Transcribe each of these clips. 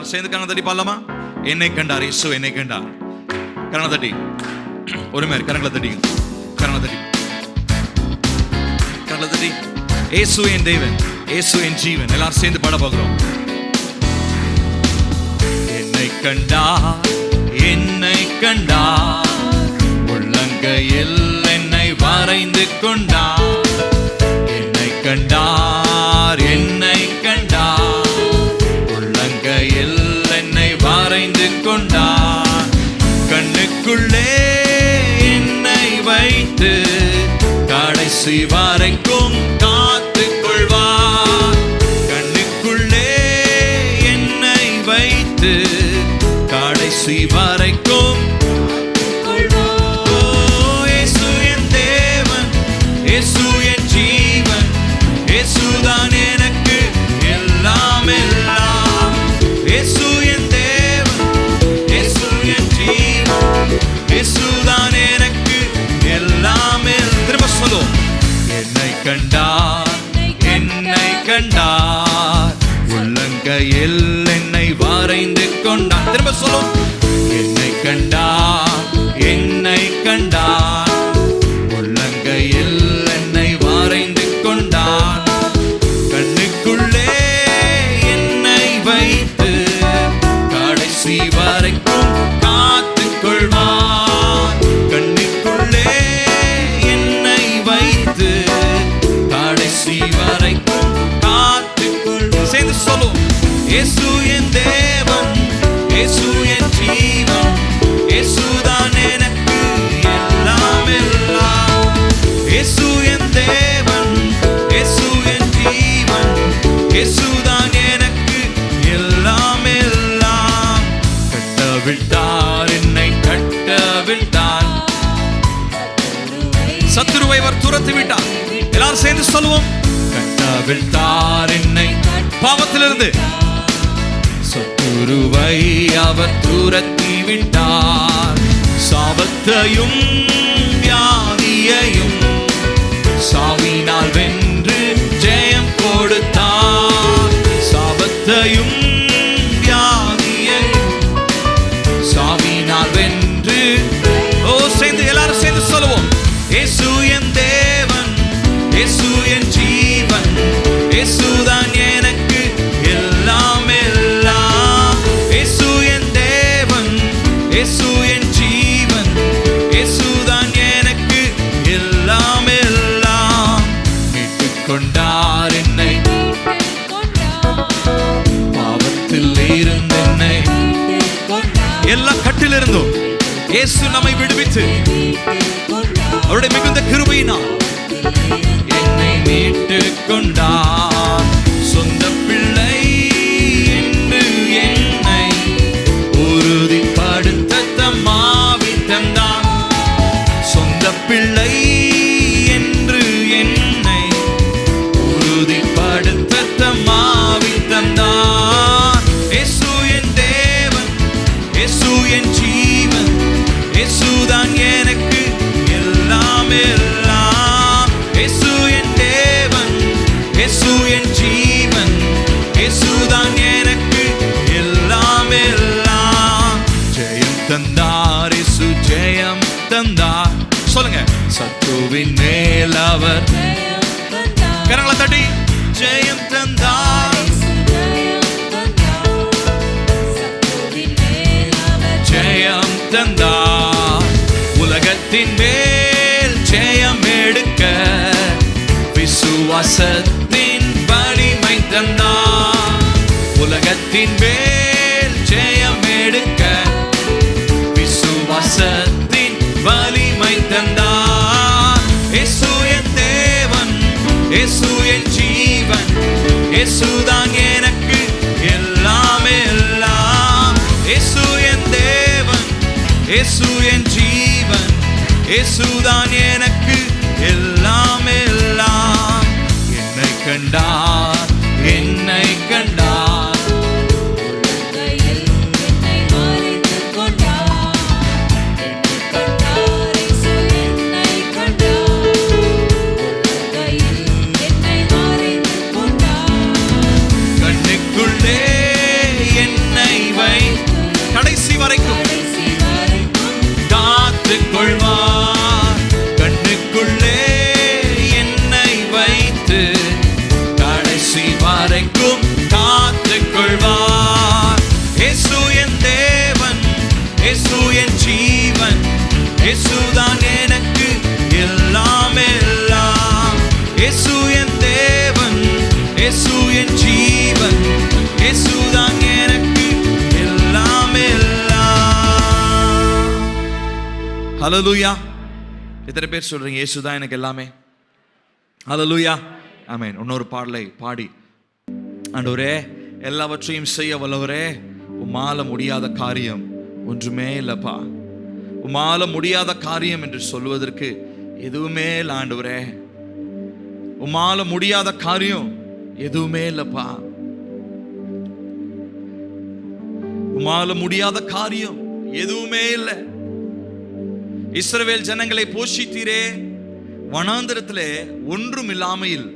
எல்லாரும் சேர்ந்து கரண தட்டி பாடலாமா? என்னை கண்டார், இயேசு என்னை கண்டார். கரண தட்டி ஒரு மாதிரி கரங்களை தட்டி, கரண தட்டி, கரங்களை தட்டி. இயேசு என் தேவன், இயேசு என் ஜீவன். எல்லாரும் சேர்ந்து பாட போகிறோம். என்னை கண்டார், என்னை கண்டார், உள்ளங்கையில் என்னை வரைந்து கொண்டார். என்னை கண்டார், என்னை கண்டார், உள்ளங்கையில் என்னை வரைந்து கொண்டார். கண்ணுக்குள்ளே என்னை வைத்து கடைசி வரைக்கும் காத்துக் கொள்வார். கண்ணுக்குள்ளே என்னை வைத்து கடைசி வரைக்கும் இயேசு என் தேவன், இயேசு என் ஜீவன், இயேசுதான் எனக்கு எல்லாம் எல்லாம். இயேசு என் தேவன், இயேசு என் ஜீவன், இயேசுதான் எனக்கு எல்லாம் எல்லாம். திரும்ப சொல்லும். என்னை கண்டார், என்னை கண்டார், உள்ளங்கையில் என்னை வரைந்து கொண்டார். திரும்ப சொல்லும். என்னை கண்டார், என்னை கண்டார், உள்ளங்கையில் என்னை வரைந்து கொண்டார். கண்ணுக்குள்ளே என்னை வைத்து கடைசி வரைக்கும் காத்துக் கொள்வார். கண்ணுக்குள்ளே என்னை வைத்து கடைசி வரைக்கும் காத்துக் கொள்வார். சேர்ந்து சொல்லும். இயேசு என் தேவன், இயேசு என் ஜீவன், இயேசுதான் எனக்கு எல்லாம் எல்லாம். இயேசு என் தேவன், இயேசு என் ஜீவன், இயேசுதான் எனக்கு எல்லாம் எல்லாம். கட்டவிழ்த்தார், என்னை கட்டவிழ்த்தார், சத்துருவை அவர் துரத்தி விட்டார். எல்லாரும் சேர்ந்து சொல்லுவோம். கட்டவிழ்த்தார் என்னை பாவத்திலிருந்து, சத்துருவை அவர் துரத்தி விட்டார். சாபத்தையும் வியாதியையும் சாவினால் வென்று ஜெயம் கொடுத்தார். சாபத்தையும் வியாதியையும் சாவினால் வென்று. ஓ சேர்ந்து எல்லாரும் சேர்ந்து சொல்லுவோம். இயேசு என் தேவன், இயேசு என் ஜீவன், இயேசுதான் எனக்கு எல்லாம் எல்லாம். இயேசு என் தேவன், இயேசு என் ஜீவன், இயேசுதான் எனக்கு எல்லாம் எல்லாம். மீட்டுக் கொண்டார் என்னை, பாவத்தில் இருந்து என்னை, எல்லா கட்டிலிருந்தும் இயேசு நம்மை விடுவித்து அவருடைய மிகுந்த கிருபையினால் என்னை மீட்டுக் கொண்டார். சொந்த பிள்ளை என்று என்னை உறுதிப்படுத்த தம்மாவி தந்தார். சொந்த பிள்ளை என்று என்னை உறுதிப்படுத்த தம்மாவி தந்தார். இயேசு என் தேவன், இயேசு என் ஜீவன், இயேசுதான் எனக்கு எல்லாம் எல்லாம். இயேசு என் தேவன், இயேசு என் ஜீவன், இயேசுதான் எனக்கு எல்லாம் எல்லாம். ஜெயம் தந்தார், இயேசு ஜெயம் தந்தார். சொல்லுங்க. சத்துருவின் மேல் அவர் கரங்களை தட்டி ஜெயம் தந்தார், ஜெயம் தந்தார். உலகத்தின் மேல் ஜெயம் எடுக்க விசுவாசத்தின் வலிமை தந்தார். உலகத்தின் மேல் ஜெயம் எடுக்க விசுவாசத்தின் வலிமை தந்தார். இயேசு என் தேவன், இயேசு என் ஜீவன், இயேசுதான் எனக்கு எல்லாம் எல்லாம். இயேசு என் தேவன், இயேசு என் ஜீவன், இயேசுதான் எனக்கு எல்லாம் எல்லாம். என்னை கண்டார், என்னை கண்டார், கண்ணுக்குள்ளே என்னை இயேசு என் ஜீவன், இயேசுதான் எனக்கு எல்லாம் எல்லாம். இயேசு என் தேவன், இயேசு என் ஜீவன், இயேசுதான் எனக்கு எல்லாம் எல்லாம். ஹல்லேலூயா. எத்தனை பேர் சொல்றீங்க இயேசுதான் எனக்கு எல்லாமே? ஹல்லேலூயா, ஆமென். இன்னொரு பாடலை பாடி, ஆண்டவரே எல்லாவற்றையும் செய்ய வல்லவரே, உம்மால முடியாத காரியம் ஒன்றுமே இல்லப்பா. உம்மால முடியாத காரியம் என்று சொல்வதற்கு எதுவுமே இல்லை ஆண்டவரே. உம்மால முடியாத காரியம் எதுவுமே இல்லப்பா. உம்மால முடியாத காரியம் எதுவுமே இல்லை. இஸ்ரவேல் ஜனங்களை போஷித்தீரே, வனாந்திரத்திலே ஒன்றும் இல்லாமையில்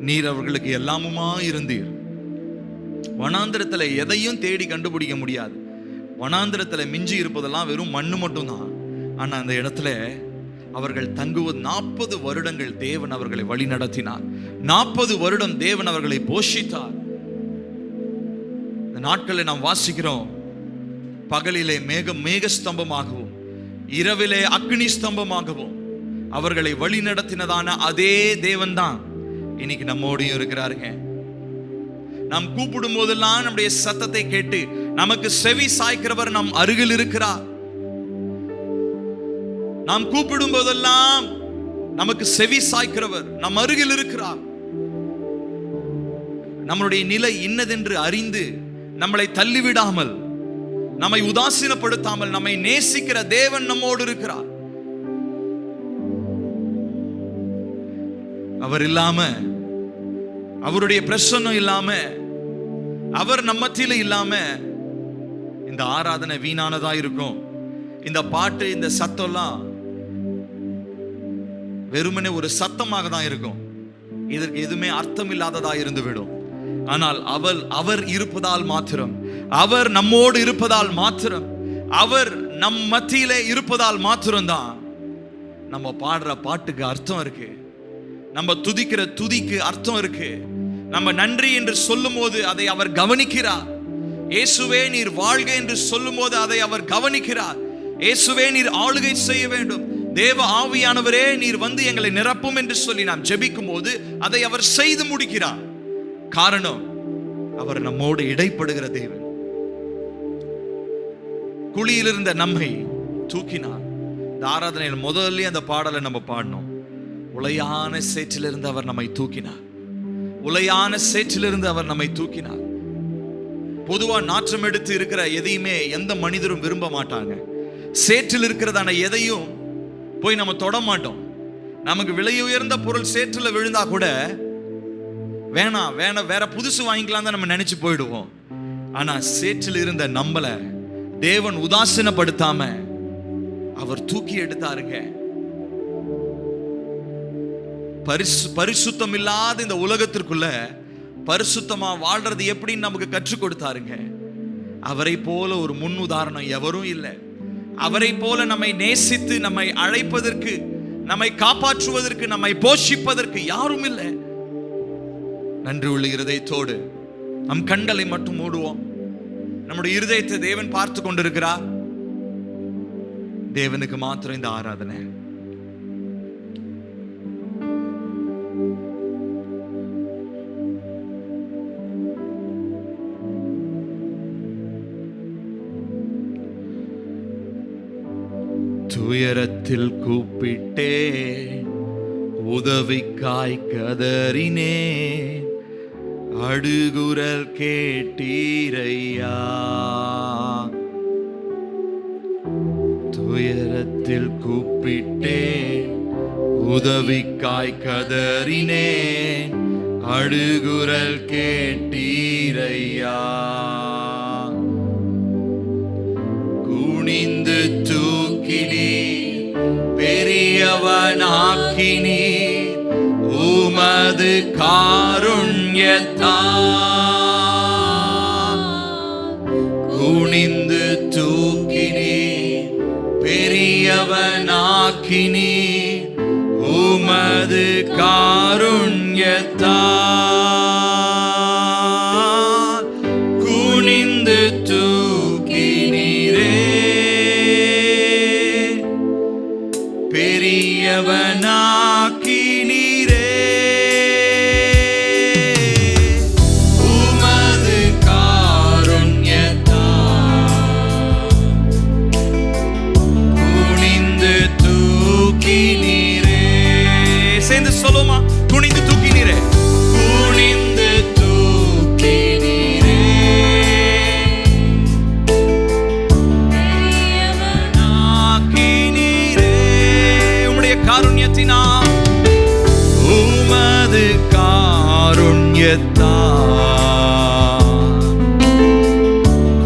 நீர் அவர்களுக்கு எல்லாமுமா இருந்தீர். வனாந்திரத்தில் எதையும் தேடி கண்டுபிடிக்க முடியாது. வனாந்திரத்தில் மிஞ்சி இருப்பதெல்லாம் வெறும் மண்ணு மட்டும்தான். ஆனால் அந்த இடத்துல அவர்கள் தங்குவது 40 வருடங்கள் தேவன் அவர்களை வழி நடத்தினார். 40 வருடம் தேவன் அவர்களை போஷித்தார். இந்த நாட்களை நாம் வாசிக்கிறோம், பகலிலே மேக ஸ்தம்பமாகவும் இரவிலே அக்னி ஸ்தம்பமாகவும் அவர்களை வழி நடத்தினதான அதே தேவன் தான் இன்னைக்கு நம்மோடையும் இருக்கிறாருங்க. நாம் கூப்பிடும் போதெல்லாம் நம்முடைய சத்தத்தை கேட்டு நமக்கு செவி சாய்க்கிறவர் நம் அருகில் இருக்கிறார். நாம் கூப்பிடும் போதெல்லாம் நமக்கு செவி சாய்க்கிறவர் நம் அருகில் இருக்கிறார். நம்மளுடைய நிலை இன்னதென்று அறிந்து நம்மளை தள்ளிவிடாமல், நம்மை உதாசீனப்படுத்தாமல் நம்மை நேசிக்கிற தேவன் நம்மோடு இருக்கிறார். அவர் இல்லாம, அவருடைய பிரசன்னம் இல்லாம, அவர் நம்ம மத்தியில இல்லாம இந்த ஆராதனை வீணானதா இருக்கும். இந்த பாட்டு, இந்த சத்தம்லாம் வெறுமனே ஒரு சத்தமாக தான் இருக்கும். இதற்கு எதுவுமே அர்த்தம் இல்லாததா இருந்து விடும். ஆனால் அவர் இருப்பதால் மாத்திரம், அவர் நம்மோடு இருப்பதால் மாத்திரம், அவர் நம் மத்தியிலே இருப்பதால் மாத்திரம்தான் நம்ம பாடுற பாட்டுக்கு அர்த்தம் இருக்கு. நம்ம துதிக்கிற துதிக்கு அர்த்தம் இருக்கு. நம்ம நன்றி என்று சொல்லும் போது அதை அவர் கவனிக்கிறார். இயேசுவே நீர் வாழ்க என்று சொல்லும் போது அதை அவர் கவனிக்கிறார். இயேசுவே நீர் ஆளுகை செய்ய வேண்டும், தேவ ஆவியானவரே நீர் வந்து எங்களை நிரப்பும் என்று சொல்லி நாம் ஜெபிக்கும் போது அதை அவர் செய்து முடிக்கிறார். காரணம், அவர் நம்மோடு இடைப்படுகிற தேவன். குழியில் இருந்த நம்மை தூக்கினார். இந்த ஆராதனையில் முதல்ல அந்த பாடலை நம்ம பாடணும். உளையான சேற்றிலிருந்து அவர் நம்மை தூக்கினார். உளையான சேற்றிலிருந்து அவர் நம்மை தூக்கினார். பொதுவா நாற்றம் எடுத்து இருக்கிற எதையுமே எந்த மனிதரும் விரும்ப மாட்டாங்க. சேற்றில் இருக்கிறதான எதையும் போய் நம்ம தொட மாட்டோம். நமக்கு விலை உயர்ந்த பொருள் சேற்றில் விழுந்தா கூட வேணாம் வேற புதுசு வாங்கிக்கலாம் தான் நம்ம நினைச்சு போயிடுவோம். ஆனா சேற்றில் இருந்த நம்மள தேவன் உதாசீனப்படுத்தாம அவர் தூக்கி எடுத்தாருங்க. பரிசுத்தம் இல்லாத இந்த உலகத்திற்குள்ள பரிசுத்தமா வாழ்றது எப்படின்னு நமக்கு கற்றுக் கொடுத்தாருங்க. அவரை போல ஒரு முன் உதாரணம் எவரும் இல்லை. அவரை போல நம்மை நேசித்து நம்மை அழைப்பதற்கு, நம்மை காப்பாற்றுவதற்கு, நம்மை போஷிப்பதற்கு யாரும் இல்லை. நன்றி உள்ள இருதயத்தோடு நம் கண்களை மட்டும் மூடுவோம். நம்முடைய இருதயத்தை தேவன் பார்த்து கொண்டிருக்கிறார். தேவனுக்கு மாத்திரம் இந்த ஆராதனை. துயரத்தில் கூப்பிட்டே, உதவிக்காய் கதறினே, அடுகுரல் கேட்டீரையா. துயரத்தில் கூப்பிட்டே, உதவிக்காய் கதறினே, அடுகுரல் கேட்டீரையா. குனிந்து தூக்கினி, பெரியவனாக்கினி, உமது காருண்யத்தால். குனிந்து தூக்கினி, பெரியவனாக்கினி, உமது காருண்யத்தால். குனிந்து தூக்கினீரே, பெரியவனாக்கினீரே. உமது காருண்யத்தால் குனிந்து தூக்கினீரே. சேர்ந்து சொல்லுமா, குனிந்து தூக்கினீரே, குனிந்து தூக்கினீரே. பெரியவனாக்கினீரே. உம்முடைய காருண்யத்தினால், உமது காருண்யத்தால்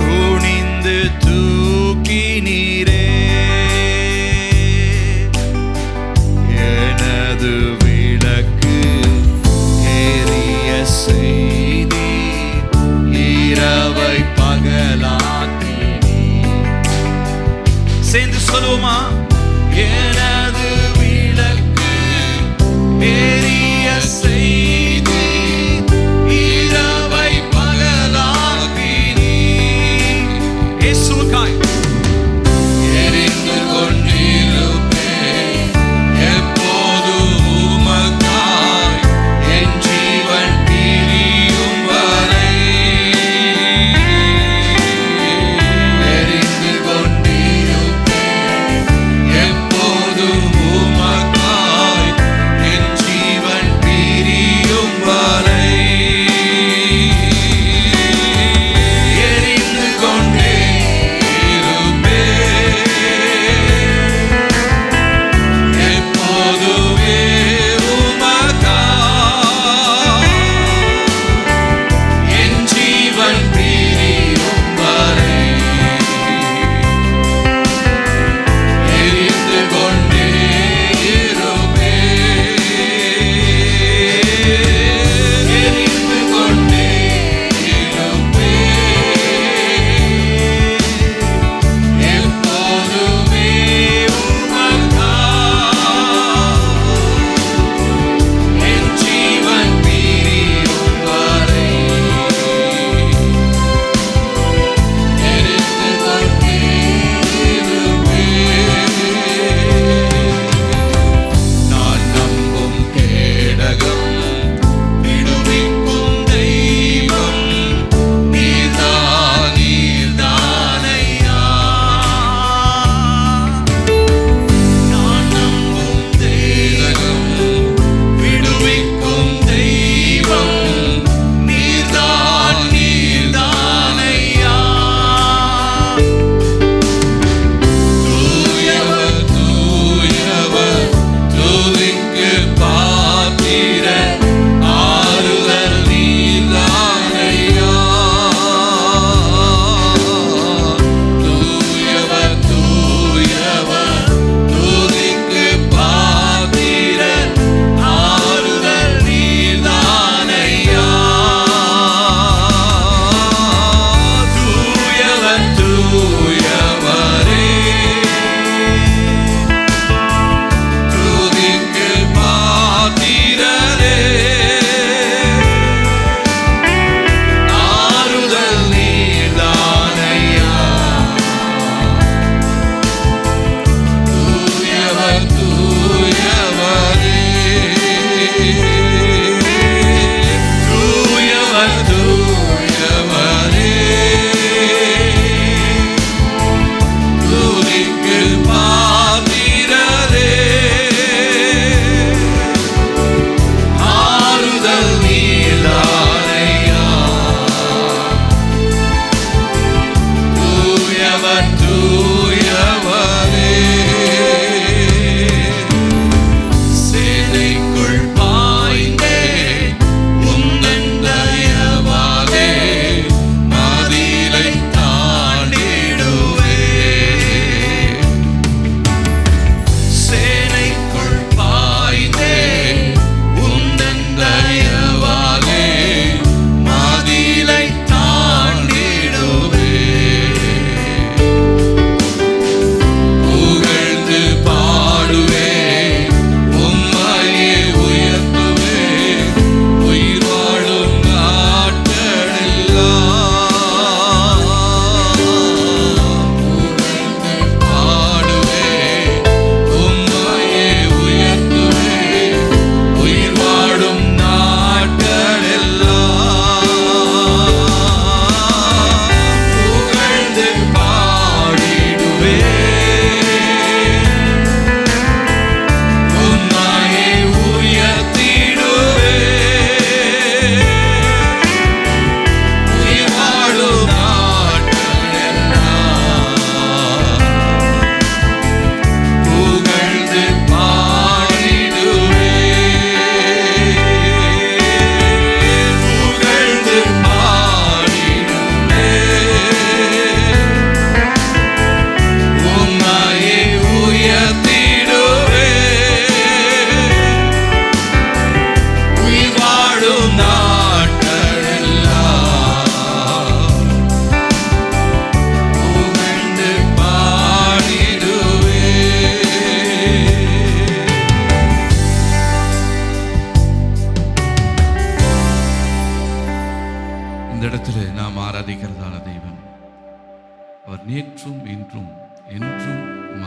குனிந்து தூக்கினீரே. எனது விளக்கு எரிய செய்தி, இரவை பகலாக்கினீ. சேர்ந்து சொல்லுவோமா, எனது விளக்கு எரிய செய்தி, இரவை பகலாக்கினீ. இயேசுவுக்காய் எரிந்து கொண்டிருப்பேன் எப்போதும் உமக்காய், என் ஜீவன் பிரியும் வரை. எரிந்து கொண்டிருப்பேன் எப்போதும் உமக்காய், என் ஜீவன்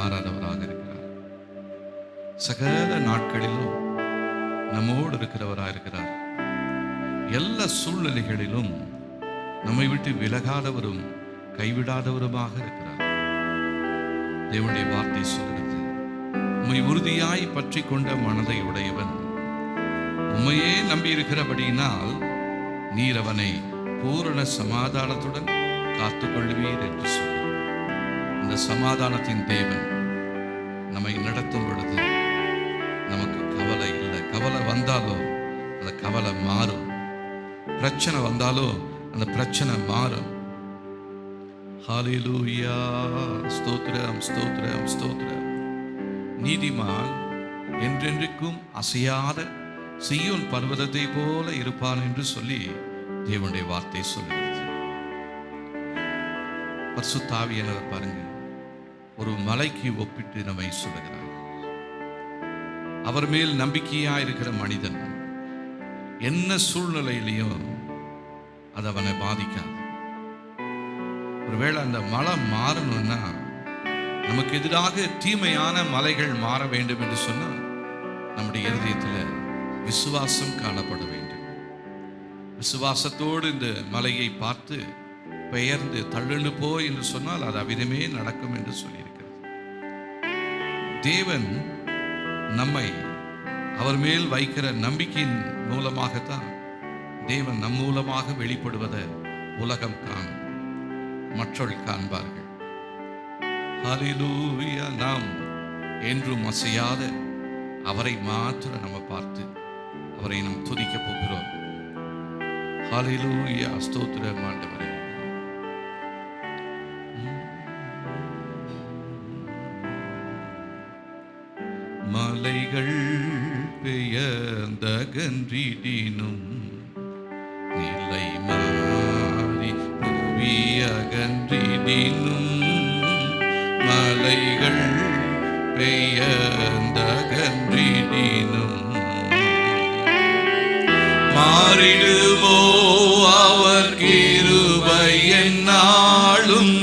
மாறாதவராக இருக்கிறார். சகல நாட்களிலும் நம்மோடு இருக்கிறவராக இருக்கிறார். எல்லா சூழ்நிலைகளிலும் நம்மை விட்டு விலகாதவரும் கைவிடாதவருமாக இருக்கிறார். தேவனுடைய வார்த்தை சொல்கிறது, உம்மை உறுதியாய் பற்றி கொண்ட மனதை உடையவன் உம்மையே நம்பியிருக்கிறபடியினால் நீர் அவனை பூரண சமாதானத்துடன் காத்துக்கொள்வீர் என்று சொல்லி, இந்த சமாதானத்தின் தேவன் நம்மை நடத்தும் பொழுது நமக்கு கவலை இல்லை. கவலை வந்தாலும் அந்த கவலை மாறும். பிரச்சனை வந்தாலும் அந்த பிரச்சனை மாறும். ஹல்லேலூயா, ஸ்தோத்திரம் ஸ்தோத்திரம் ஸ்தோத்திரம். நீதிமான் என்றென்றைக்கும் அசையாத சீயோன் பர்வதத்தை போல இருப்பான் என்று சொல்லி தேவனுடைய வார்த்தை சொல்லுகிறது. பரிசுத்த ஆவியானவர் பாருங்க, ஒரு மலைக்கு ஒப்பிட்டு நம்மை சொல்லுகிறார். அவர் மேல் நம்பிக்கையா இருக்கிற மனிதன் என்ன சூழ்நிலையிலையும் அது அவனை பாதிக்காது. ஒருவேளை அந்த மலை மாறணும்னா, நமக்கு எதிராக தீமையான மலைகள் மாற வேண்டும் என்று சொன்னால் நம்முடைய இருதயத்தில் விசுவாசம் காணப்பட வேண்டும். விசுவாசத்தோடு இந்த மலையை பார்த்து பெயர்ந்து தள்ளுண்டு போய் என்று சொன்னால் அது அவ்விதமே நடக்கும் என்று சொல்லியிருக்கிறது. தேவன் நம்மை அவர் மேல் வைக்கிற நம்பிக்கையின் மூலமாகத்தான் தேவன் நம் மூலமாக வெளிப்படுவதை உலகம் காணும், மற்றவர்கள் காண்பார்கள். ஹல்லேலூயா. நாம் என்றும் அசையாத அவரை மாத்திரம் நம்ம பார்த்து அவரை நாம் துதிக்க போகிறோம். ஹல்லேலூயா, ஸ்தோத்திரம் ஆண்டவரே. மலைகள் பெயர்ந்தகன்றிடினும் நிலை மாறி புவி அகன்றிடினும், மலைகள் பெயர்ந்தகன்றிடினும் மாறிடுமோ அவர் கிருபை என்னாலும்,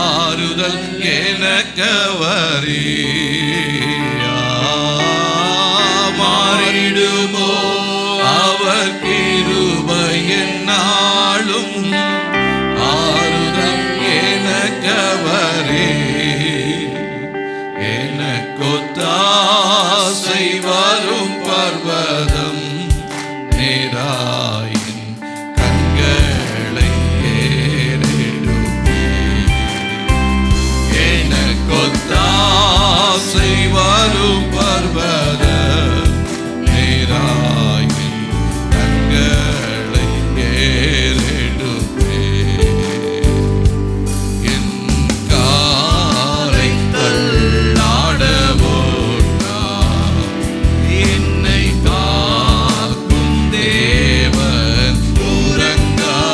ஆறுதல் எனக்கவரே. மாறிடுமோ அவர் கிருபை என்னாலும், ஆறுதல் எனக்கவரே. எனக்கொத்தாசை வரும் பர்வதம் நேராயின் கண்களை ஏறெடுப்பே. எனக்கொத்தாசை வரும் பர்வதம் நேராயின் கண்களை ஏறெடுப்பே. என் காலை தள்ளாட போட்டார் என்னை காக்கும் தேவன் உறங்கார்.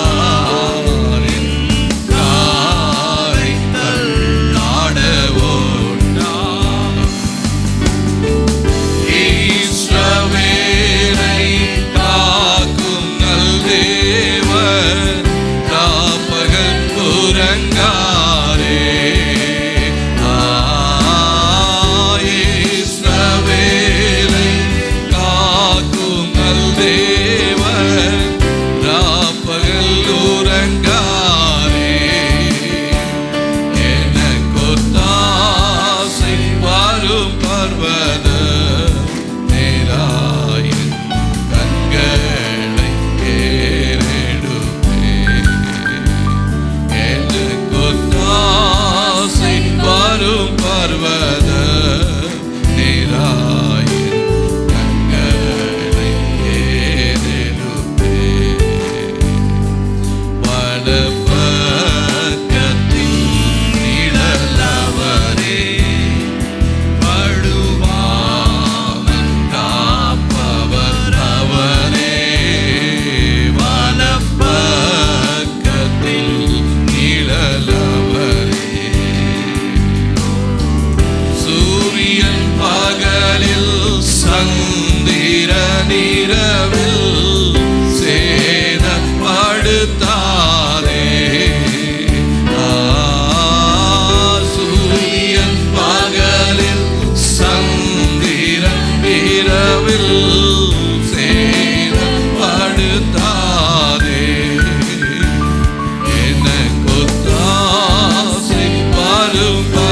என் காலை தள்ளாட போட்டார் இஸ்ரவேலை காக்கும் நல் தேவன் ராப்பகல் உறங்காரே. இஸ்ரவேலை காக்கும் நல் தேவன் ராப்பகல் உறங்காரே. எனக்கொத்தாசை வரும் பர்வதம் நேராயின் கண்களை ஏறெடுப்பே. எனக்கொத்தாசை வரும் பர்வதம் நேராயின் கண்களை ஏறெடுப்பே. வலப்பக்கத்தின் நிழலவரே, படுவாமல் காப்பவர் அவரே. வலப்பக்கத்தின் நிழலவரே, சூரியன் பகலில் சந்திரன் இரவில் சேதப்படுத்தாரே. சூரியன்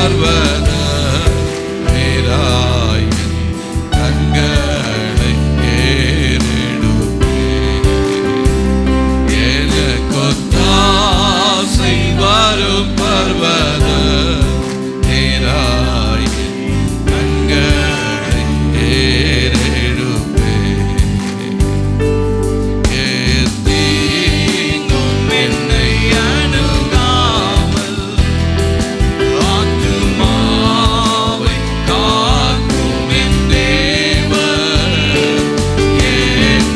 பர்வத மேராயின் கண்களை ஏறெடுப்பே. எனக்கொத்தாசை வரும் பர்வத மேராயின் கண்களை ஏறெடுப்பே. தீங்கும் என்னை அணுகாமல் ஆத்துமாவை காக்கும் என் தேவன்.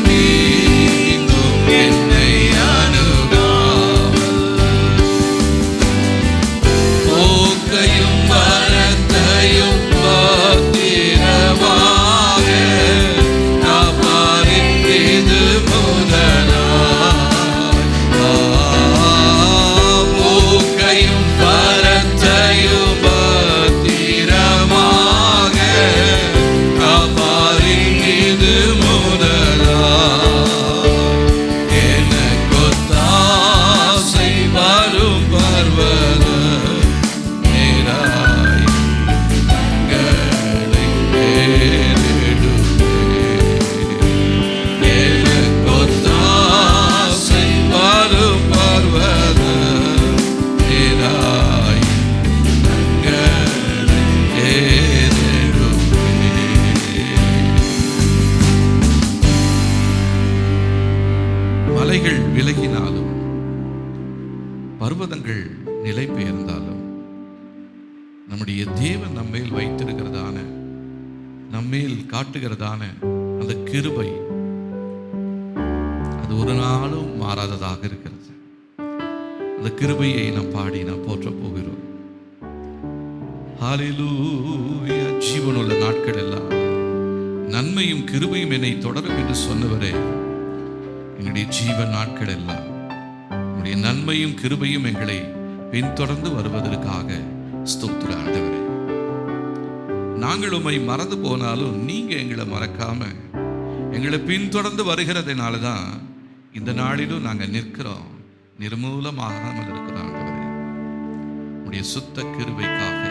தீங்கும் என்னை அணுகாமல் போக்கையும் வரத்தையும் பத்திரமாக காப்பாரித்தது முதலாய். போக்கையும் வரத்தையும் பத்திரமாக காப்பாரித்தது முதலாய். எனக்கொத்தாசை வரும் பர்வத மேராய் கண்களை ஏறெடுப்பே. எனக்கொத்தாசை வரும் பர்வத மேராய் கண்களை ஏறெடுப்பே. மலைகள் விலகினாலும் பர்வதங்கள் நிலை பெயர்ந்தாலும் நம்முடைய தேவன் நம்மேல் வைத்திருக்கிறதான நம்மேல் காட்டுகிறதான அந்த கிருபை அது ஒரு நாளும் மாறாததாக இருக்கிறது. அந்த கிருபையை நாம் பாடி நாம் போற்ற போகிறோம். ஹல்லேலூயா. ஜீவனுள்ள நாட்கள் எல்லாம் நன்மையும் கிருபையும் என்னை தொடரும் என்று சொன்னவரே, எங்களுடைய ஜீவ நாட்கள் எல்லாம் உங்களுடைய நன்மையும் கிருபையும் எங்களை பின்தொடர்ந்து வருவதற்காக ஸ்தோத்திர ஆண்டவரே. நாங்கள் உம்மை மறந்து போனாலும் நீங்க எங்களை மறக்காம எங்களை பின்தொடர்ந்து வருகிறதுனால தான் இந்த நாளிலும் நாங்கள் நிற்கிறோம், நிர்மூலமாகாமல் இருக்கிறோம். ஆண்டவரே, உடைய சுத்த கிருபைக்காக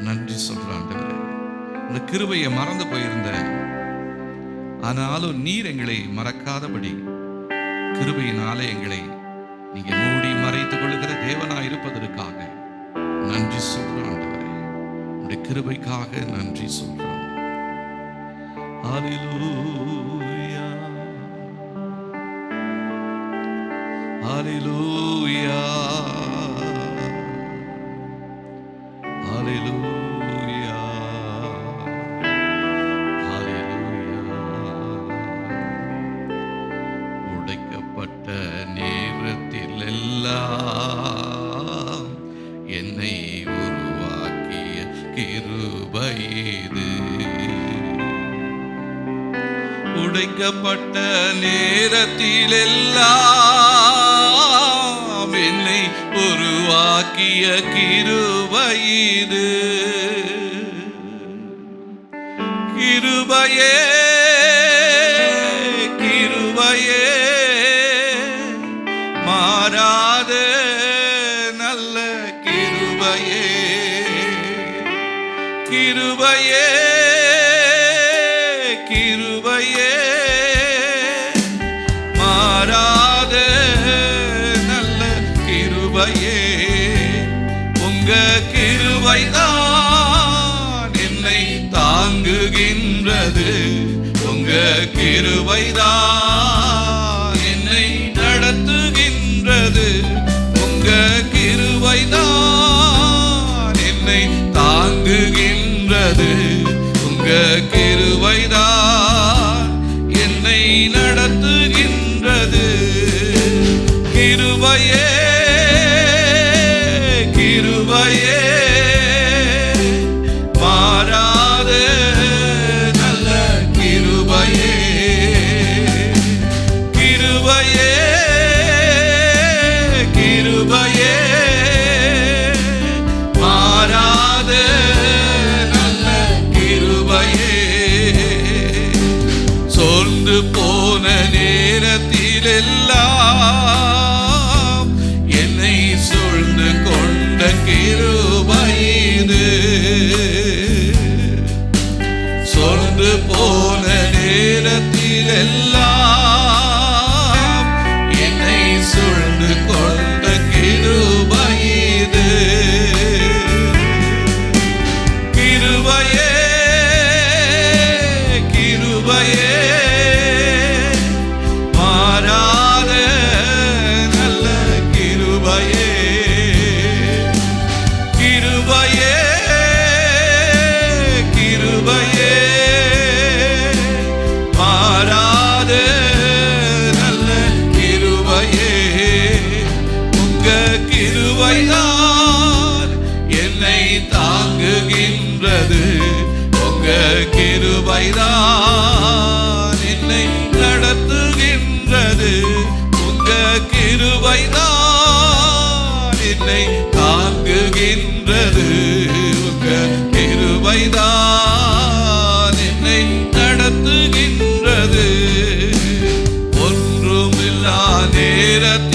நன்றி சொல்ற ஆண்டவரே. இந்த கிருபையை மறந்து போயிருந்தேன், ஆனாலும் நீர் எங்களை மறக்காதபடி கிருபையினாலே எங்களை நீங்க மூடி மறைத்துக் கொள்ளுகிற தேவனாய் இருப்பதற்காக நன்றி சொல்றோம் ஆண்டவரே. உடைய கிருபைக்காக நன்றி சொல்றோம். ஹல்லேலூயா, ஹல்லேலூயா, ஹல்லேலூயா, ஹல்லேலூயா. உடைக்கப்பட்ட நேரத்தில் எல்லாம் என்னை உருவாக்கிய கிருபை இது. உடைக்கப்பட்ட நேரத்தில் எல்லாம் என்னை உருவாக்கிய கிருபை இது. கிருபையே, கிருபையே, மாறாத நல்ல கிருபையே. கிருபையே, கிருபையே, மாறாத நல்ல கிருபையே. உங்க கிருபைதான் என்னை தாங்குகின்றது. உங்க கிருபைதான் என்னை நடத்துகின்றது. உங்க கிருபைதான் என்னை தாங்குகின்றது. உங்க கிருபைதான் என்னை நடத்துகின்றது. கிருபையே, கிருபையே, மாறாத நல்ல கிருபையே. கிருபையே, கிருபையே, மாறாத நல்ல கிருபையே. சோர்ந்து போன நேரத்தில் எல்லாம் என்னை சூழ்ந்து கொண்ட கிருபை எல்லாம் என்னை சூழ்ந்து கொண்ட கிருபை இது. கிருபையே கிருபையே மாறாத நல்ல கிருபையே. கிருபையே கிருபையே மாறாத நல்ல கிருபையே. உங்க கிருபைதான் என்னை தாங்குகின்றது. உங்க கிருபைதான் என்னை நடத்துகின்றது. உங்க கிருபைதான் என்னை தாங்குகின்றது. உங்க கிருபைதான் என்னை நடத்துகின்றது. ஒன்றுமில்லா நேரத்திலெல்லாம்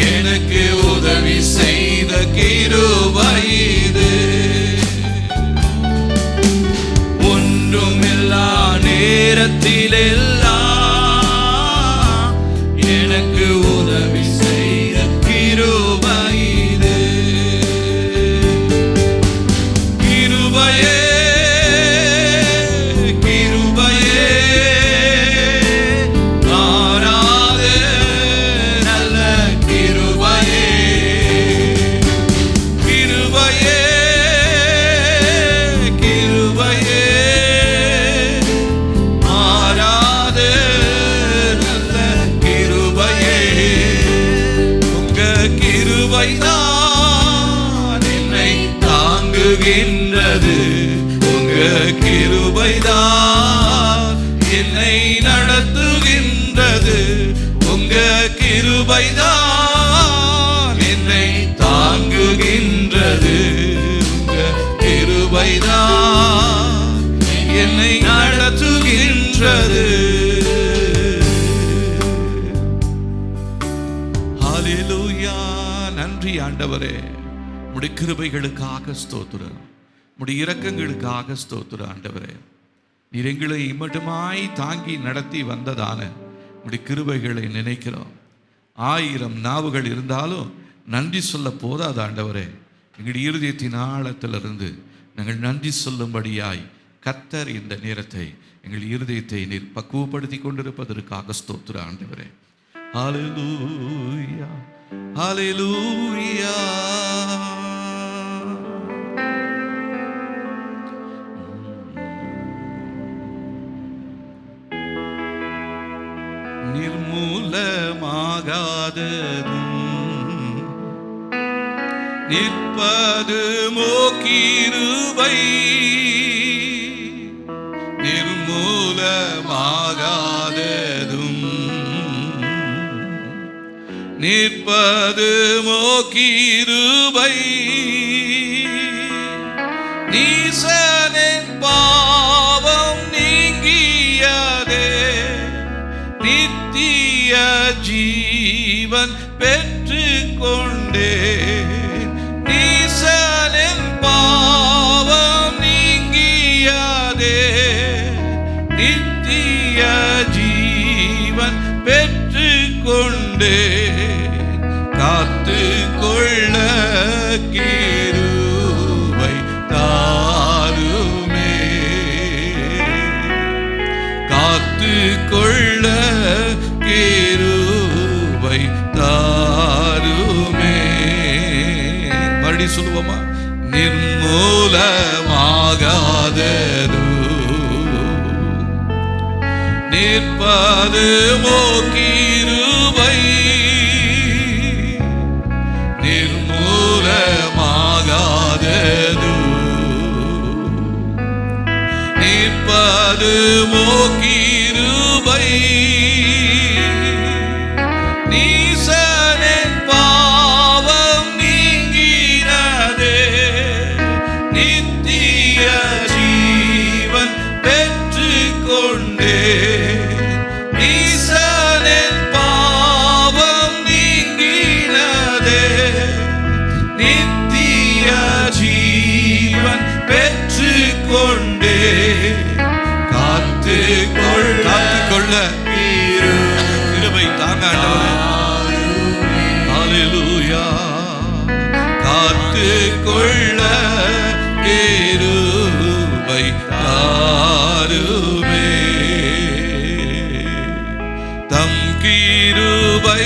எனக்கு உதவி செய்த கிருபை இது. ஒன்றுமில்லா நேரத்திலெல்லாம் எனக்கு உதவி செய்த கிருபை இது. கிருபையே கிருபையே மாறாத நல்ல கிருபையே. கிருபையே கிருபையே மாறாத நல்ல கிருபையே. உங்க கிருபைதான் என்னை தாங்குகின்றது. உங்க கிருபைதான் என்னை நடத்துகின்றது. உங்க கிருபைதான் என்னை தாங்குகின்றது. உங்க கிருபைதான் என்னை நடத்துகின்றது. ஹல்லேலூயா. நன்றி ஆண்டவரே, உம்முடைய கிருபைகளுக்காக ஸ்தோத்திரம், உம்முடைய இரக்கங்களுக்காக ஸ்தோத்திரம் ஆண்டவரே. நீர் எங்களை இம்மட்டுமாய் தாங்கி நடத்தி வந்ததான உம்முடைய கிருபைகளை நினைக்கிறோம். 1000 நாவுகள் இருந்தாலும் நன்றி சொல்ல போதாது ஆண்டவரே. எங்களுடைய இருதயத்தின் ஆழத்திலிருந்து நாங்கள் நன்றி சொல்லும்படியாய் கர்த்தர் இந்த நேரத்தை எங்கள் இருதயத்தை நீர் பக்குவப்படுத்தி கொண்டிருப்பதற்காக ஸ்தோத்திரம் ஆண்டவரே. ஹல்லேலூயா ஹல்லேலூயா. நிர்மூலமாகாததும் நிற்பது மோக்கிருபை. நிர்மூலமாகாததும் நிற்பது மோக்கிருபை. நீசனின் பாவம் நீங்கியதே, நித்திய ஜீவன் பெற்று கொண்டே. நீசனின் பாவம் நீங்கியதே, நித்திய ஜீவன் பெற்று கொண்டே. காத்து கொள்ள கிருபை தாருமே. காத்து கொள்ள கிருபை தாருமே. மறுபடி சொல்லுவோமா? நிர்மூலமாகாதது நிற்பது மோக்கிருபை. நிர்மூலமாகாதது நிற்பது மோக்கிருபை. நீசனின் பாவம் நீங்கினதே, நித்திய ஜீவன் பெற்று கொண்டே. நீசனின் பாவம் நீங்கினதே, நித்திய ஜீவன் பெற்று கொண்டே. காத்து கொள்ள கிருபை தாருமே. தம் கிருபை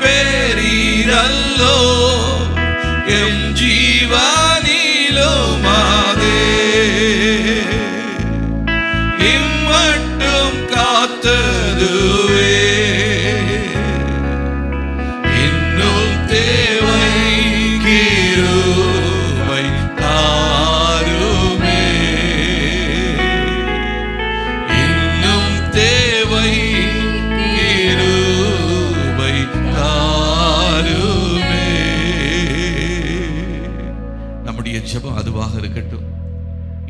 பெரிதல்லோ எம் ஜீவனிலுமாதே. இம்மட்டும் காத்ததுவே இன்னும் தேவை கிருபை தாருமே. இன்னும் தேவை கிருபை தாருமே. நம்முடைய ஜெபம் அதுவாக இருக்கட்டும்.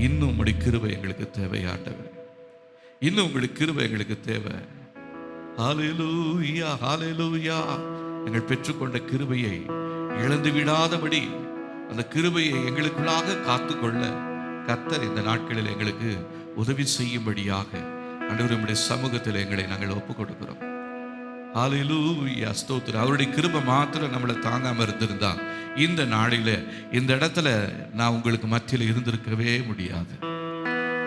இன்னும் உங்களுடைய கிருபை எங்களுக்கு தேவை ஆண்டவர். இன்னும் உங்களுக்கு கிருபை எங்களுக்கு தேவை. ஹல்லேலூயா, ஹல்லேலூயா. எங்கள் பெற்றுக்கொண்ட கிருபையை இழந்து விடாதபடி அந்த கிருபையை எங்களுக்குள்ளாக காத்துக்கொள்ள கர்த்தர் இந்த நாட்களில் எங்களுக்கு உதவி செய்யும்படியாக ஆண்டவர் நம்முடைய சமூகத்தில் எங்களை நாங்கள் ஒப்புக் கொடுக்கிறோம். ஹல்லேலூயா, ஸ்தோத்திரம். அவருடைய கிருபை மாத்திரம் நம்மளை தாங்காம இருந்திருந்தா இந்த நாளில இந்த இடத்துல நான் உங்களுக்கு மத்தியில் இருந்திருக்கவே முடியாது.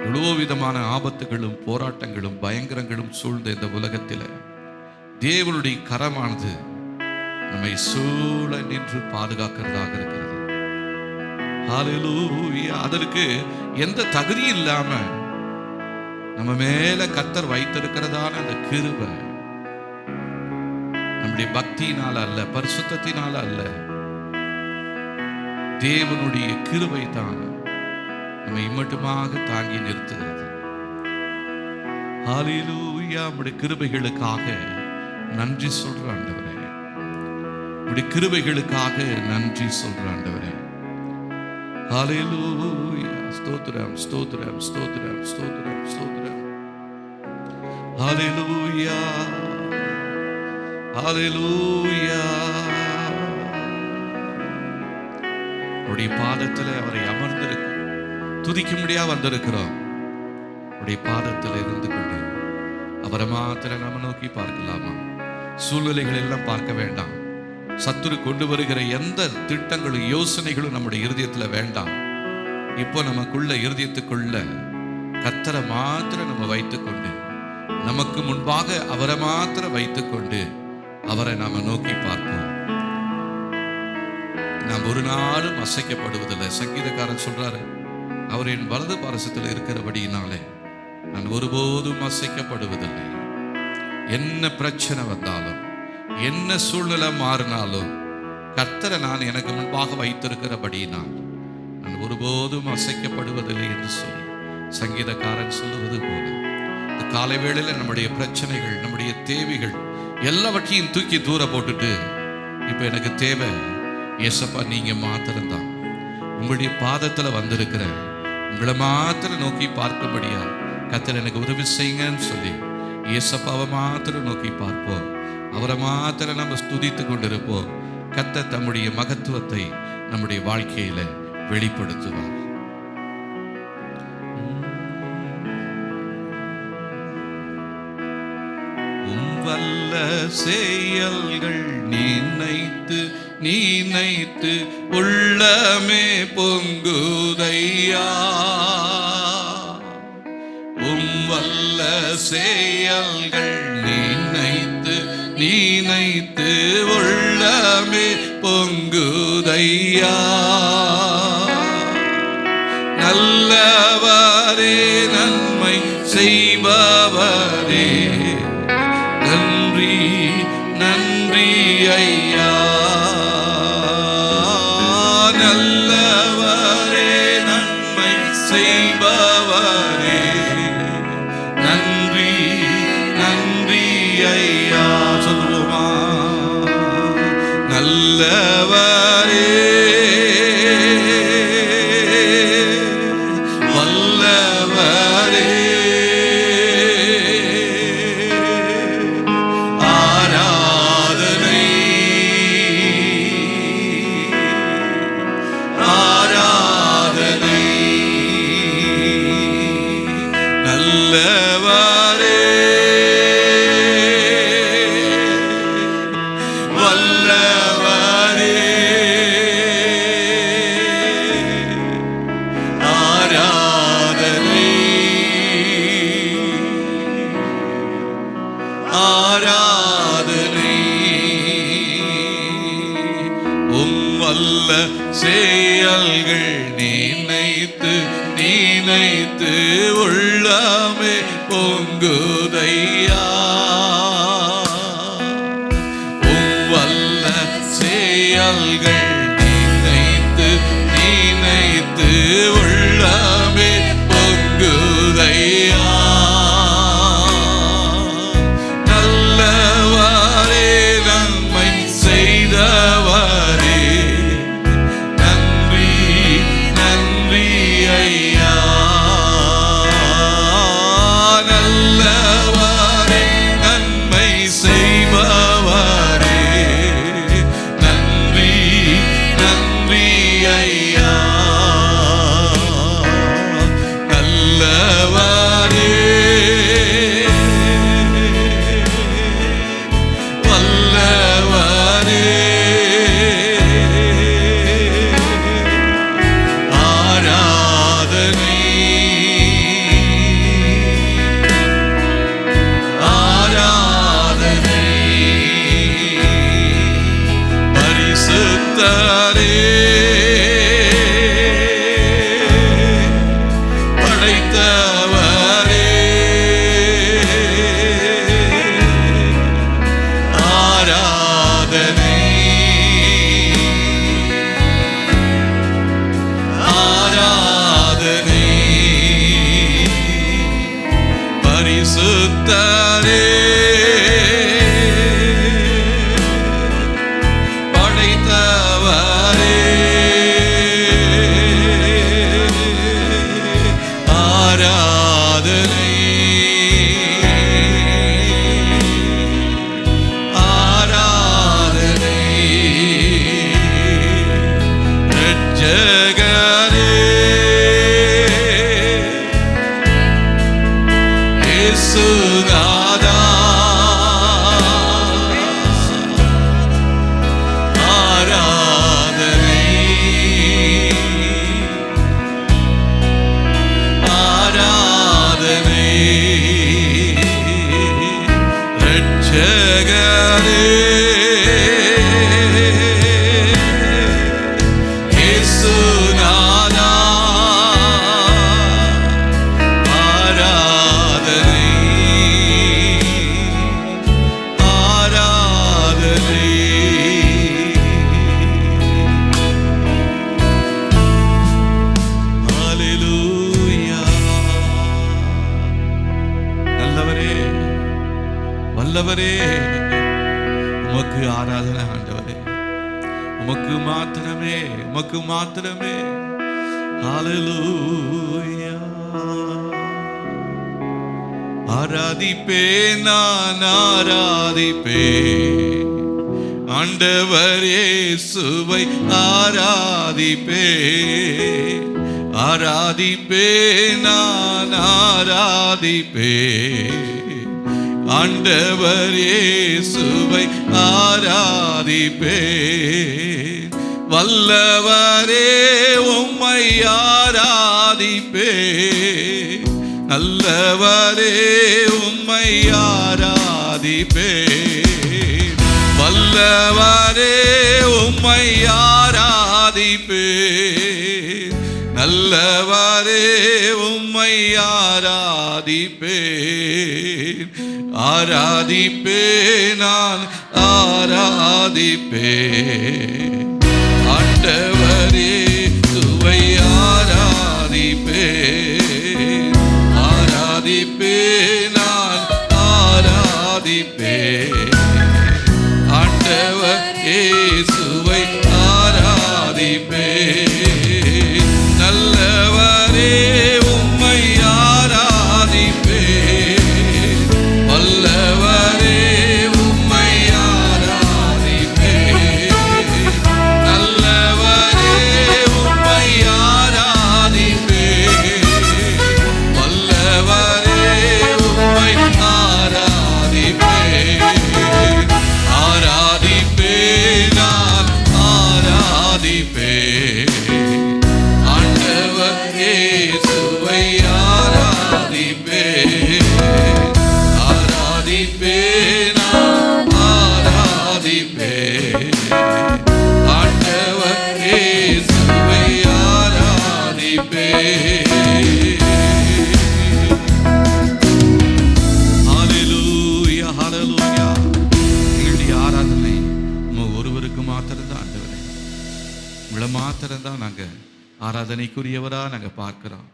எவ்வளோ விதமான ஆபத்துகளும் போராட்டங்களும் பயங்கரங்களும் சூழ்ந்த இந்த உலகத்தில் தேவனுடைய கரமானது நம்மை சூழ நின்று பாதுகாக்கிறதாக இருக்கிறது. ஹல்லேலூயா. அதற்கு எந்த தகுதி இல்லாம நம்ம மேல கர்த்தர் வைத்திருக்கிறதான அந்த கிருபை நம்முடைய பக்தியினால அல்ல, பரிசுத்தத்தினால அல்ல, தேவனுடைய கிருபை தான் நம்மை இம்மட்டுமாக தாங்கி நிறுத்துகிறது. ஹல்லேலூயா. நம்முடைய கிருபைகளுக்காக நன்றி சொல்ற ஆண்டவரே. நம்முடைய கிருபைகளுக்காக நன்றி சொல்ற ஆண்டவரே. ஹல்லேலூயா. ஸ்தோத்திரம், ஸ்தோத்திரம், ஸ்தோத்திரம், ஸ்தோத்திரம், ஸ்தோத்திரம். ஹல்லேலூயா, ஹல்லேலூயா. அவருடைய பாதத்தில் அவரை அமர்ந்திருக்க துதிக்க முடியா வந்திருக்கிறோம். அவருடைய பாதத்தில் இருந்து கொண்டு அவரை மாத்திரம் நம்ம நோக்கி பார்க்கலாமா? சூழ்நிலைகள் எல்லாம் பார்க்க வேண்டாம். சத்துரு கொண்டு வருகிற எந்த திட்டங்களும் யோசனைகளும் நம்முடைய இருதயத்தில் வேண்டாம். இப்போ நமக்குள்ள இருதயத்துக்குள்ள கர்த்தரை மாத்திரம் நம்ம வைத்துக்கொண்டு, நமக்கு முன்பாக அவரை மாத்திரம் வைத்துக்கொண்டு அவரை நாம நோக்கி பார்ப்போம். நாம் ஒரு நாளும் அசைக்கப்படுவதில்லை. சங்கீதக்காரன் சொல்றாரு, அவர் என் வலது பாரசத்தில் இருக்கிறபடியினாலே நான் ஒருபோதும் அசைக்கப்படுவதில்லை. என்ன பிரச்சனை வந்தாலும், என்ன சூழ்நிலை மாறினாலும், கர்த்தரை நான் எனக்கு முன்பாக வைத்திருக்கிறபடியினால் நான் ஒருபோதும் அசைக்கப்படுவதில்லை என்று சொல்லி சங்கீதக்காரன் சொல்லுவது போல இந்த காலை வேளையில நம்முடைய பிரச்சனைகள், நம்முடைய தேவைகள் எல்லாவற்றையும் தூக்கி தூர போட்டுட்டு இப்ப எனக்கு தேவை ஏசப்பா நீங்க மாத்திரம்தான். உங்களுடைய பாதத்துல வந்திருக்கிற உங்களை மாத்திரம் நோக்கி பார்க்கும்படியா கர்த்தர் எனக்கு உதவி செய்யுங்கன்னு சொல்லி ஏசப்பாவை மாத்திரம் நோக்கி பார்ப்போம். அவரை மாத்திரம் நம்ம ஸ்துதித்து கொண்டிருப்போம். கர்த்தர் தம்முடைய மகத்துவத்தை நம்முடைய வாழ்க்கையில வெளிப்படுத்துவார். வல்ல செயல்கள் நினைத்து உள்ளமே பொங்குதையா. வல்ல செயல்கள் நினைத்து உள்ளமே பொங்குதையா. நல்லவரே, நன்மை செய்பவரே, நன்றி நன்றி ஐயா. நல்லவரே, நன்மை செய்பவரே, நன்றி நன்றி ஐயா. சொல்லுவோமா? நல்லவரே, வல்லவரே, வல்லவரே, செயல்கள் நினைத்து நினைத்து உள்ளமே பொங்குதையா. வல்ல செயல்கள் நினைத்து நினைத்து உள்ளமே பொங்குதையா. நல்லவரே நன்மை செய்தவரே நன்றி நன்றி ஐயா. நல்லவரே நன்மை செய்பவரே நன்றி நன்றி ஐயா. நல்லவரே வல்லவரே ஆராதனை ஆராதனை பரிசுத்தரே படைத்தவரே ஆராதனை ஆராதனை பரிசுத்தரே படைத்தவரே ஆராதனை ஆராதனை இரட்சகரே இயேசுநாதா ஆராதனை ஆராதனை இரட்சகரே இயேசுநாதா ஆராதனை ஆராதனை ஹல்லேலூயா. நல்லவரே வல்லவரே உமக்கு ஆராதனை ஆண்டவரே. உமக்கு மாத்திரமே உமக்கு மாத்திரமே. ஹல்லேலூயா. ஆராதிப்பேன் நான் ஆராதிப்பேன் ஆண்டவர் இயேசுவை ஆராதிப்பேன் ஆராதிப்பேன் நான் ஆராதிப்பேன் ஆண்டவர் இயேசுவை ஆராதிப்பேன். வல்லவரே உம்மை ஆராதிப்பேன் நல்லவரே உம்மை ஆராதிப்பேன். வல்லவரே உம்மை ஆராதிப்பேன் நல்லவரே உம்மை ஆராதிப்பேன். ஆராதிப்பேன் நான் ஆராதிப்பேன் ஆண்டவரே சுவை ஆராதிப்பேன். ஆராதிப்பேன் நான் ஆராதிப்பேன் ஆண்டவர் இயேசுவை ஆராதிப்பேன். நல்லவரே உம்மை ஆராதிப்பேன் வல்லவரே உம்மை ஆராதிப்பேன். நல்லவரே உம்மை ஆராதிப்பேன் வல்லவரே உம்மை ஆராதிப்பேன். ஆராதிப்பேன் நான் ஆராதிப்பேன் ஆண்டவர் இயேசுவை ஆராதிப்பேன். ஆராதிப்பேன் நான் ஆராதிப்பேன் ஆண்டவர் இயேசுவை மாத்திரம்தான் நாங்கள் ஆராதனைக்குரியவரா நாங்கள் பார்க்கிறோம்.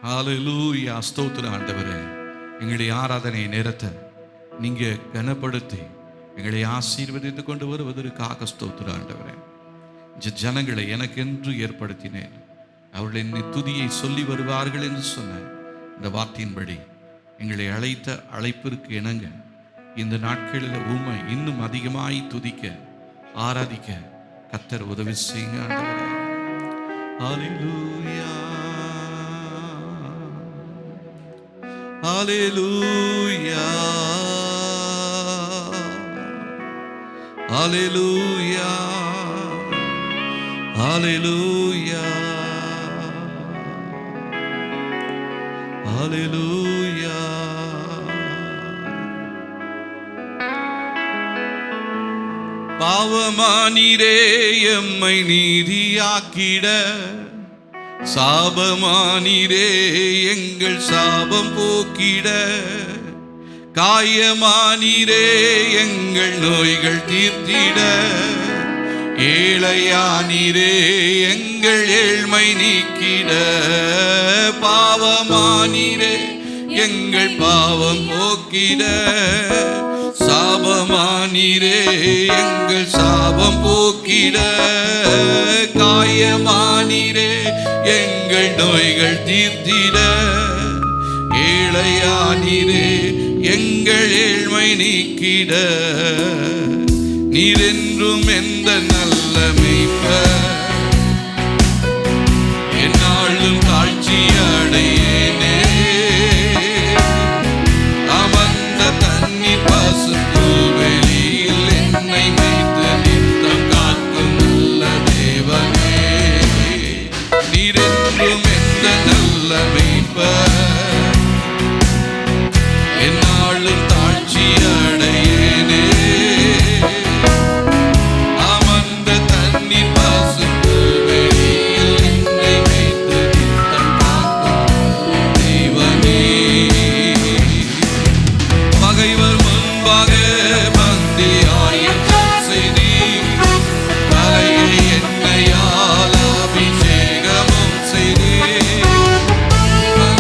ஹல்லேலூயா, ஸ்தோத்திரம் ஆண்டவரே. எங்களுடைய ஆராதனை நேரத்தை நீங்க கனப்படுத்தி எங்களை ஆசீர்வதித்து கொண்டு வருவதற்காக ஸ்தோத்திரம் ஆண்டவரே. ஜனங்களை எனக்கென்று ஏற்படுத்தினேன், அவர்கள் என்னை துதியை சொல்லி வருவார்கள் என்று சொன்ன இந்த வார்த்தையின்படி எங்களை அழைத்த அழைப்பிற்கு இணங்க இந்த நாட்களில் உம்மை இன்னும் அதிகமாய் துதிக்க ஆராதிக்க கர்த்தர் உதவி செய்யுங்க ஆண்டவரே. ஹல்லேலூயா, ஹல்லேலூயா, ஹல்லேலூயா, ஹல்லேலூயா, ஹல்லேலூயா. பாவமானீரே எம்மை நீதியாக்கிட, சாபமானீரே எங்கள் சாபம் போக்கிட, காயமானீரே எங்கள் நோய்கள் தீர்த்திட, ஏழையானீரே எங்கள் ஏழ்மை நீக்கிட, பாவமானீரே எங்கள் பாவம் போக்கிட, சாபமானீரே எங்கள் சாபம் போக்கிட, காயமானீரே எங்கள் நோய்கள் தீர்த்திட, ஏழையானீரே எங்கள் ஏழ்மை நீக்கிட, நீரென்றும் எந்த நல்ல மேய்ப்பர், எந்நாளும் தாழ்ச்சி அடையேனே, அமர்ந்த தண்ணீர் பசும் புல்வெளியில் என்னை மேய்த்து நித்தம் காக்கும் நல்ல தேவனே, நீரென்றும் எந்த நல்ல மேய்ப்பர், எந்நாளும் தாழ்ச்சி அடையேனே, அமர்ந்த தண்ணீர் பசும் புல்வெளியில் என்னை மேய்த்து நித்தம் காக்கும் தேவனே. பகைவர் முன்பாக பந்தி ஆயத்தம் செய்தீர், தலையை எண்ணெயால் அபிஷேகமும் செய்தீர்,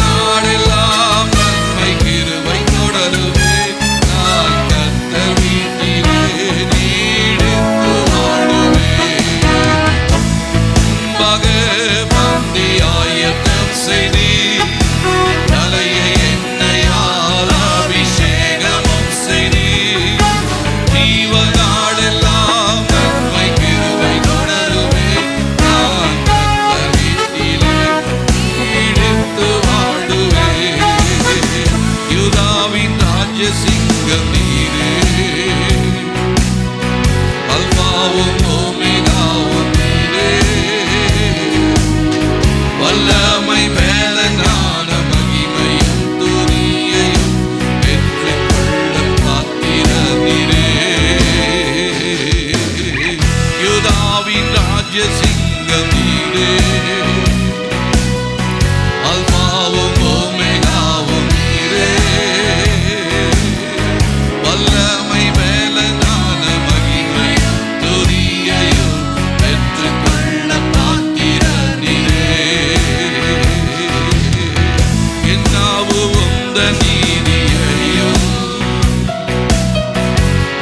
நாடெல்லாம் நன்மை கிருபை தொடருவே, நான் கர்த்தர் வீட்டிலே நீடித்து வாழுவேன். முன்பாக பந்தி ஆயத்தம் செய்தீர், தலையை எண்ணெயால் அபிஷேகமும் செய்தீர், ஜீவநாளெல்லாம் நன்மை கிருபை தொடருவே, நான் கர்த்தர் வீட்டிலே நீடித்து வாழுவேன். யூதாவின் ராஜ்ய சிங்கம் நீரே, அல்பாவும் ஓமெகாவும் நீரே, வல்லமை மேலனான மகிமையும் துதியையும் பெற்றுக்கொள்ள பாத்திரர் நீரே. யூதாவின் ராஜ்ய சிங்கம் நீரே, அல்பாவும் ஓமெகாவும் நீரே, வல்லமை மேலனான மகிமையும் துதியையும் பெற்றுக்கொள்ள பாத்திரர் நீரே. என் நாவு உந்தன் நீதியையும்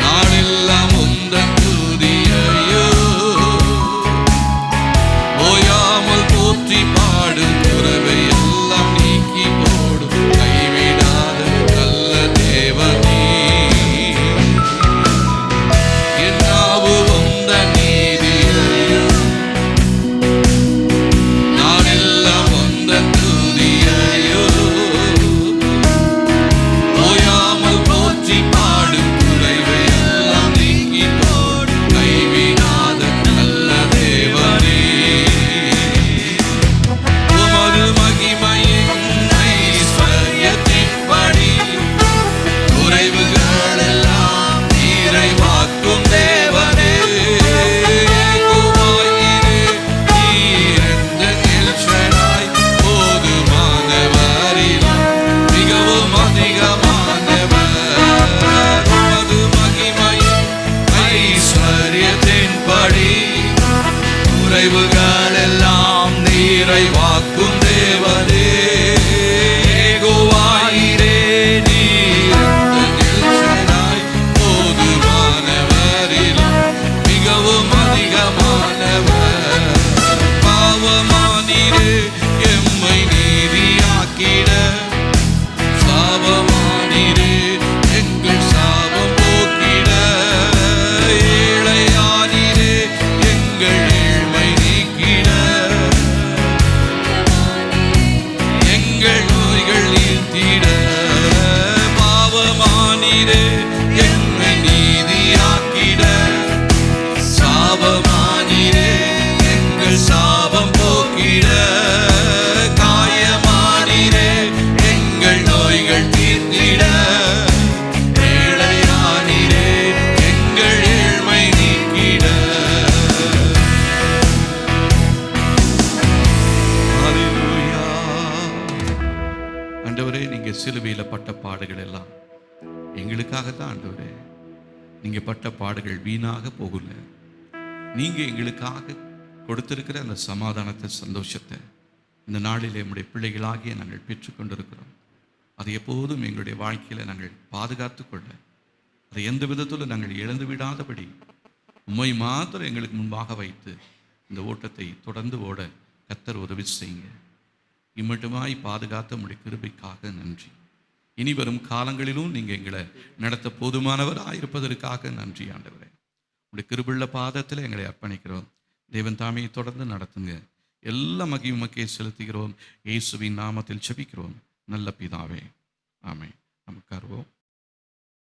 நாளெல்லாம் உந்தன் துதியையும் ஓயாமல் போற்றி பாடும் குறைவை எல்லாம் நீக்கி போடும் கைவிடாத நல்ல தேவனே. என் நாவு உந்தன் நீதியையும் நாளெல்லாம் உந்தன் துதியையும் ஓயாமல் போற்றி பாடும் குறைவை எல்லாம் நீக்கி போடும் கைவிடாத நல்ல தேவனே. பாவமானீரே எம்மை நீதியாக்கிட, சாபமானீரே எங்கள் சாபம் போக்கிட, ஏழையானீரே எங்கள் ஏழ்மை நீக்கிட, எங்கள் நோய்கள் நீத்திட, பாவமானீரே எம்மை நீதியாக்கிட, சாபமானீரே எங்கள் சாபம் போக்கிட, காயமானீரே எங்கள் நோய்கள் தீர்த்திட, ஏழையானீரே எங்கள் ஏழ்மை நீக்கிட. ஹல்லேலூயா. ஆண்டவரே, நீங்க சிலுவையில பட்ட பாடுகள் எல்லாம் எங்களுக்காகத்தான் ஆண்டவரே. நீங்க பட்ட பாடுகள் வீணாக போகல. நீங்க எங்களுக்காக கொடுத்திருக்கிற அந்த சமாதானத்தை, சந்தோஷத்தை இந்த நாளில் நம்முடைய பிள்ளைகளாகிய நாங்கள் பெற்றுக்கொண்டிருக்கிறோம். அதை எப்போதும் எங்களுடைய வாழ்க்கையில் நாங்கள் பாதுகாத்து கொள்ள, அதை எந்த விதத்தில் நாங்கள் இழந்து விடாதபடி உம்மை மாத்திரம் எங்களுக்கு முன்பாக வைத்து இந்த ஓட்டத்தை தொடர்ந்து ஓட கர்த்தர் உதவி செய்யுங்க. இம்மட்டுமாய் பாதுகாத்த உம்முடைய கிருபைக்காக நன்றி. இனி வரும் காலங்களிலும் நீங்கள் எங்களை நடத்த போதுமானவராக இருப்பதற்காக நன்றி ஆண்டவரே. உடைய கிருபையுள்ள பாதத்தில் எங்களை அர்ப்பணிக்கிறோம். தேவன் தாமே தொடர்ந்து நடத்துங்க. எல்லா மகிமைக்கே செலுத்துகிறோம். இயேசுவின் நாமத்தில் ஜெபிக்கிறோம் நல்ல பிதாவே, ஆமென். நமக்கு